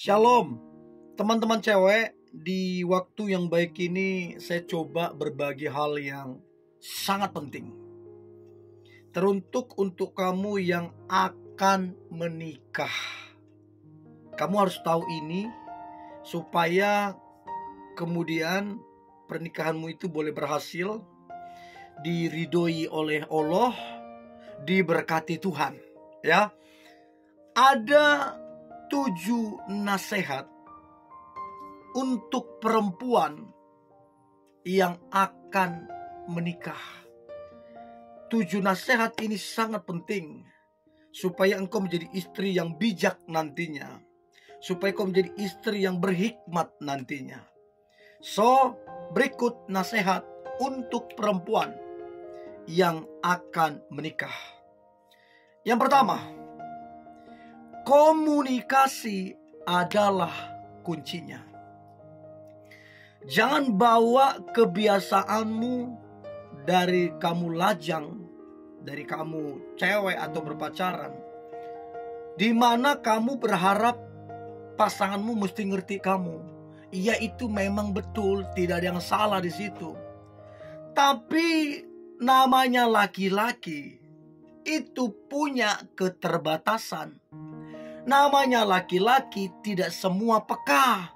Shalom, teman-teman cewek. Di waktu yang baik ini saya coba berbagi hal yang sangat penting. Teruntuk untuk kamu yang akan menikah. Kamu harus tahu ini supaya kemudian pernikahanmu itu boleh berhasil, diridhoi oleh Allah, diberkati Tuhan. Ya, ada 7 nasihat untuk perempuan yang akan menikah. 7 nasihat ini sangat penting supaya engkau menjadi istri yang bijak nantinya, supaya engkau menjadi istri yang berhikmat nantinya. So, berikut nasihat untuk perempuan yang akan menikah. Yang pertama, komunikasi adalah kuncinya. Jangan bawa kebiasaanmu dari kamu lajang, dari kamu cewek atau berpacaran, di mana kamu berharap pasanganmu mesti ngerti kamu. Iya, itu memang betul, tidak ada yang salah di situ. Tapi namanya laki-laki itu punya keterbatasan. Namanya laki-laki tidak semua peka.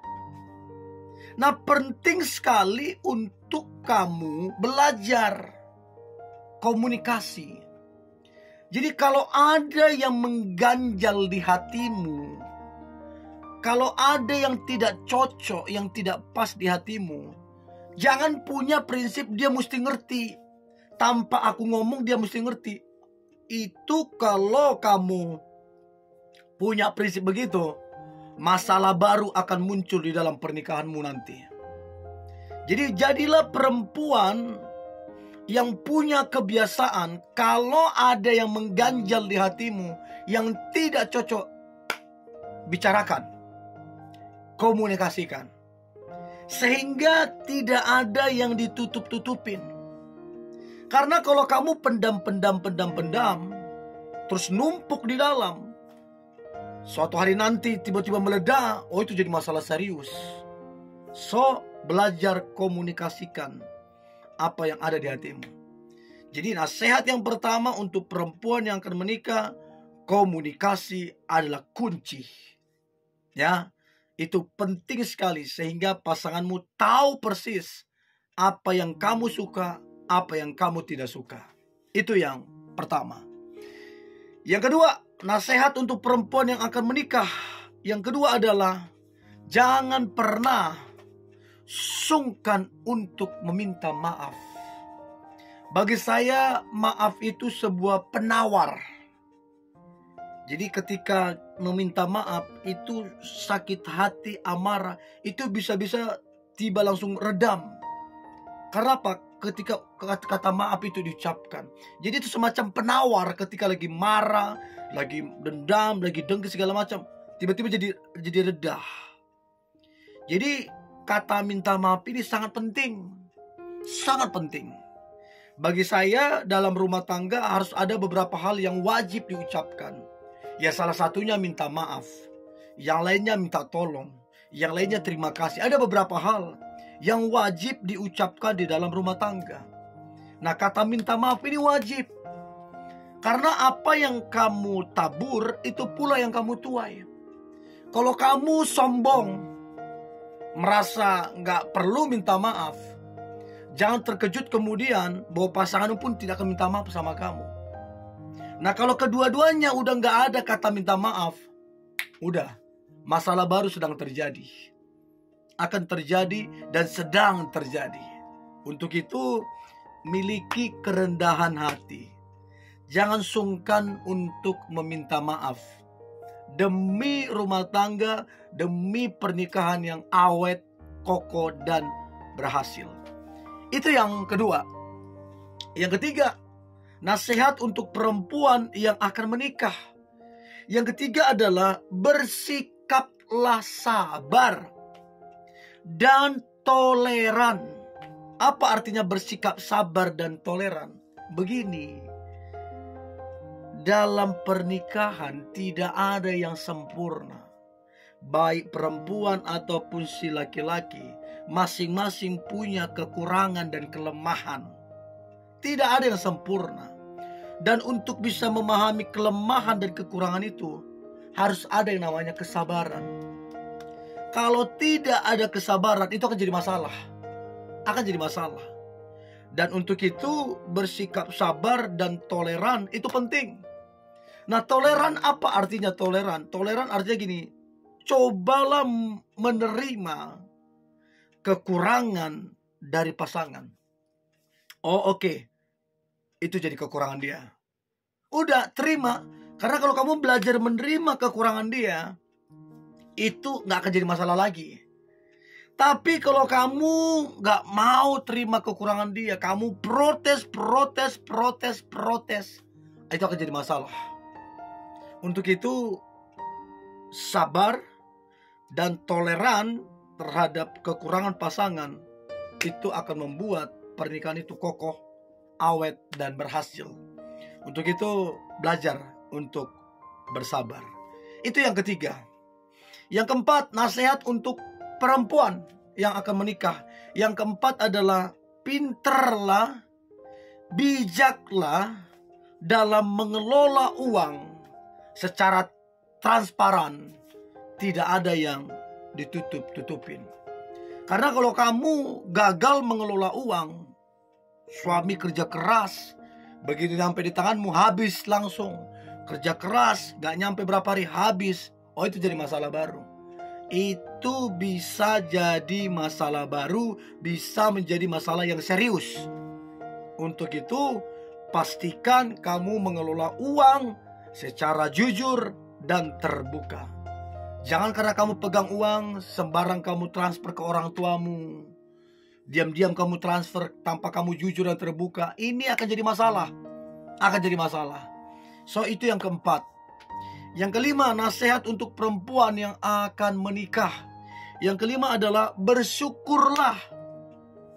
Nah, penting sekali untuk kamu belajar komunikasi. Jadi kalau ada yang mengganjal di hatimu, kalau ada yang tidak cocok, yang tidak pas di hatimu, jangan punya prinsip dia mesti ngerti. Tanpa aku ngomong dia mesti ngerti. Itu kalau kamu punya prinsip begitu, masalah baru akan muncul di dalam pernikahanmu nanti. Jadi jadilah perempuan yang punya kebiasaan, kalau ada yang mengganjal di hatimu, yang tidak cocok, bicarakan, komunikasikan, sehingga tidak ada yang ditutup-tutupin. Karena kalau kamu pendam, terus numpuk di dalam, suatu hari nanti tiba-tiba meledak, itu jadi masalah serius. So, belajar komunikasikan apa yang ada di hatimu. Jadi nasihat yang pertama untuk perempuan yang akan menikah, komunikasi adalah kunci. Ya, itu penting sekali sehingga pasanganmu tahu persis apa yang kamu suka, apa yang kamu tidak suka. Itu yang pertama. Yang kedua, nasihat untuk perempuan yang akan menikah. Yang kedua adalah jangan pernah sungkan untuk meminta maaf. Bagi saya, maaf itu sebuah penawar. Jadi ketika meminta maaf itu sakit hati, amarah, itu bisa-bisa tiba langsung redam. Karena apa? Ketika kata maaf itu diucapkan, jadi itu semacam penawar. Ketika lagi marah, lagi dendam, lagi dengki segala macam, tiba-tiba jadi reda. Jadi kata minta maaf ini sangat penting, sangat penting. Bagi saya dalam rumah tangga harus ada beberapa hal yang wajib diucapkan. Ya, salah satunya minta maaf, yang lainnya minta tolong, yang lainnya terima kasih. Ada beberapa hal yang wajib diucapkan di dalam rumah tangga. Nah, kata minta maaf ini wajib. Karena apa yang kamu tabur, itu pula yang kamu tuai. Kalau kamu sombong, merasa gak perlu minta maaf, jangan terkejut kemudian bahwa pasanganmu pun tidak akan minta maaf sama kamu. Nah, kalau kedua-duanya udah gak ada kata minta maaf, udah, masalah baru sedang terjadi. Akan terjadi dan sedang terjadi. Untuk itu, miliki kerendahan hati. Jangan sungkan untuk meminta maaf. Demi rumah tangga, demi pernikahan yang awet, kokoh, dan berhasil. Itu yang kedua. Yang ketiga, nasihat untuk perempuan yang akan menikah. Yang ketiga adalah bersikaplah sabar dan toleran. Apa artinya bersikap sabar dan toleran? Begini, dalam pernikahan tidak ada yang sempurna. baik perempuan ataupun si laki-laki, masing-masing punya kekurangan dan kelemahan. Tidak ada yang sempurna. Dan untuk bisa memahami kelemahan dan kekurangan itu, harus ada yang namanya kesabaran. Kalau tidak ada kesabaran, itu akan jadi masalah. Akan jadi masalah. Dan untuk itu, bersikap sabar dan toleran itu penting. Nah, toleran apa artinya toleran? Toleran artinya gini, cobalah menerima kekurangan dari pasangan. Oh, oke. Itu jadi kekurangan dia. Udah, terima. Karena kalau kamu belajar menerima kekurangan dia, itu gak akan jadi masalah lagi. Tapi kalau kamu gak mau terima kekurangan dia, kamu protes, itu akan jadi masalah. Untuk itu, sabar dan toleran terhadap kekurangan pasangan itu akan membuat pernikahan itu kokoh, awet, dan berhasil. Untuk itu, belajar untuk bersabar. Itu yang ketiga. Yang keempat, nasihat untuk perempuan yang akan menikah. Yang keempat adalah pinterlah, bijaklah dalam mengelola uang secara transparan. Tidak ada yang ditutup-tutupin. Karena kalau kamu gagal mengelola uang, suami kerja keras, begitu sampai di tanganmu habis langsung. Kerja keras, gak nyampe berapa hari habis. Oh, itu jadi masalah baru. Itu bisa jadi masalah baru, bisa menjadi masalah yang serius. Untuk itu, pastikan kamu mengelola uang secara jujur dan terbuka. Jangan karena kamu pegang uang, sembarang kamu transfer ke orang tuamu. Diam-diam kamu transfer tanpa kamu jujur dan terbuka. Ini akan jadi masalah. Akan jadi masalah. So, itu yang keempat. Yang kelima, nasihat untuk perempuan yang akan menikah. Yang kelima adalah bersyukurlah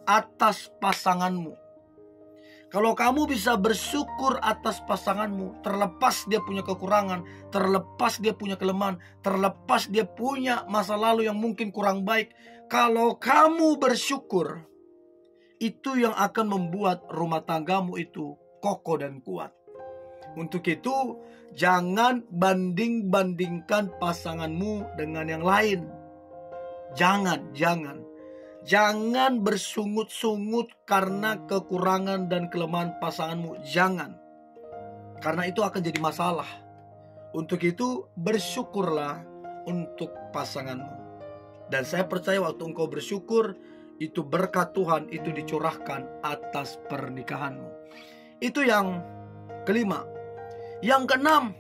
atas pasanganmu. Kalau kamu bisa bersyukur atas pasanganmu, terlepas dia punya kekurangan, terlepas dia punya kelemahan, terlepas dia punya masa lalu yang mungkin kurang baik, kalau kamu bersyukur, itu yang akan membuat rumah tanggamu itu kokoh dan kuat. Untuk itu, jangan banding-bandingkan pasanganmu dengan yang lain. Jangan bersungut-sungut karena kekurangan dan kelemahan pasanganmu. Jangan. Karena itu akan jadi masalah. Untuk itu, bersyukurlah untuk pasanganmu. Dan saya percaya waktu engkau bersyukur, itu berkat Tuhan itu dicurahkan atas pernikahanmu. Itu yang kelima. Yang keenam,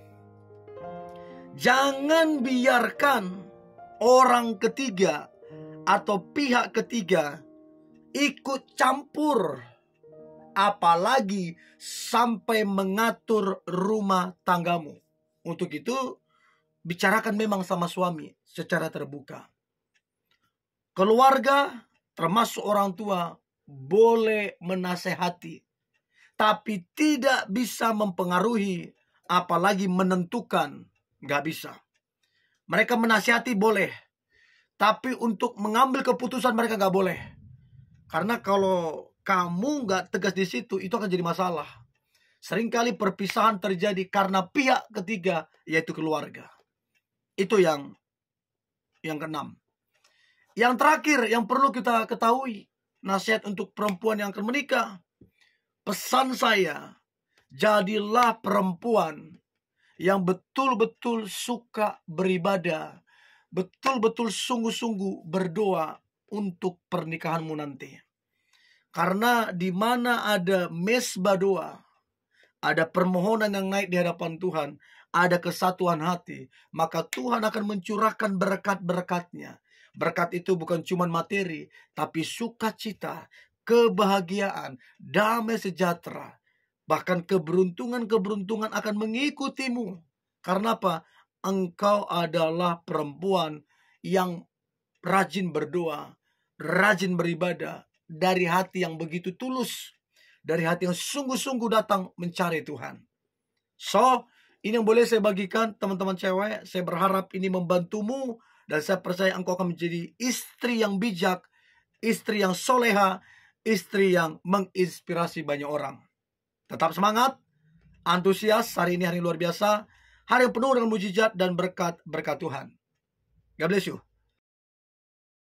jangan biarkan orang ketiga atau pihak ketiga ikut campur, apalagi sampai mengatur rumah tanggamu. Untuk itu, bicarakan memang sama suami secara terbuka. Keluarga, termasuk orang tua, boleh menasehati, tapi tidak bisa mempengaruhi, apalagi menentukan. Gak bisa. Mereka menasihati boleh, tapi untuk mengambil keputusan mereka gak boleh. Karena kalau kamu gak tegas di situ, itu akan jadi masalah. Seringkali perpisahan terjadi karena pihak ketiga, yaitu keluarga. Itu yang keenam. Yang terakhir yang perlu kita ketahui, nasihat untuk perempuan yang akan menikah. Pesan saya, jadilah perempuan yang betul-betul suka beribadah, betul-betul sungguh-sungguh berdoa untuk pernikahanmu nanti. Karena di mana ada mesbah doa, ada permohonan yang naik di hadapan Tuhan, ada kesatuan hati, maka Tuhan akan mencurahkan berkat-berkatnya. Berkat itu bukan cuma materi, tapi sukacita, kebahagiaan, damai sejahtera. Bahkan keberuntungan-keberuntungan akan mengikutimu. Karena apa? Engkau adalah perempuan yang rajin berdoa, rajin beribadah, dari hati yang begitu tulus, dari hati yang sungguh-sungguh datang mencari Tuhan. So, ini yang boleh saya bagikan teman-teman cewek. Saya berharap ini membantumu Dan saya percaya engkau akan menjadi istri yang bijak, istri yang soleha, istri yang menginspirasi banyak orang. Tetap semangat, antusias. Hari ini hari luar biasa, hari yang penuh dengan mujizat dan berkat Tuhan. God bless you.